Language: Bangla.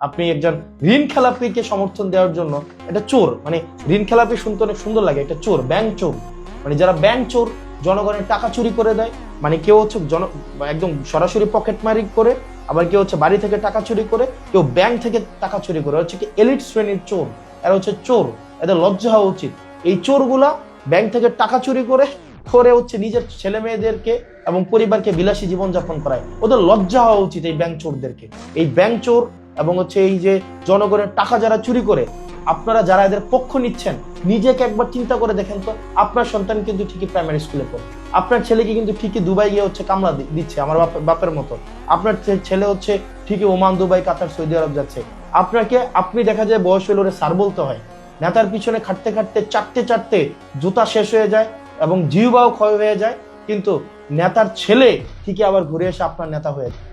আপনি একজন ঋণ খেলাপিকে সমর্থন দেওয়ার জন্য, এটা চোর, মানে ঋণ খেলাপি শুনতে অনেক সুন্দর লাগে, এটা চোর, ব্যাংক চোর। মানে যারা ব্যাংক চোর, জনগণের টাকা চুরি করে দেয়, মানে কেউ হচ্ছে একদম সরাসরি পকেট মারি করে, আবার কেউ হচ্ছে বাড়ি থেকে টাকা চুরি করে, কেউ ব্যাংক থেকে টাকা চুরি করে, হচ্ছে কি এলিট শ্রেণীর চোর। এরা হচ্ছে চোর, এদের লজ্জা হওয়া উচিত। এই চোরগুলা ব্যাংক থেকে টাকা চুরি করে করে হচ্ছে নিজের ছেলে মেয়েদেরকে এবং পরিবারকে বিলাসী জীবনযাপন করায়। ওদের লজ্জা হওয়া উচিত এই ব্যাংক চোরদেরকে। এই ব্যাংক চোর এবং হচ্ছে এই যে জনগণের টাকা যারা চুরি করে, আপনারা যারা এদের পক্ষ নিচ্ছেন, নিজেকে একবার চিন্তা করে দেখেন তো, আপনার সন্তান কিন্তু ঠিকই প্রাইমারি স্কুলে পড়ে, আপনার ছেলেকে কিন্তু ঠিকই দুবাই গিয়ে হচ্ছে কামলা দিচ্ছে আমার বাপের মতো, আপনার ছেলে হচ্ছে ঠিকই ওমান, দুবাই, কাতার, সৌদি আরব যাচ্ছে। আপনি দেখা যায় বয়স হলে ওরে স্যার বলতে হয়। নেতার পিছনে খাটতে খাটতে চাটতে চাটতে জুতা শেষ হয়ে যায় এবং জিহ্বাও ক্ষয় হয়ে যায়, কিন্তু নেতার ছেলে ঠিকই আবার ঘুরে এসে আপনার নেতা হয়ে যায়।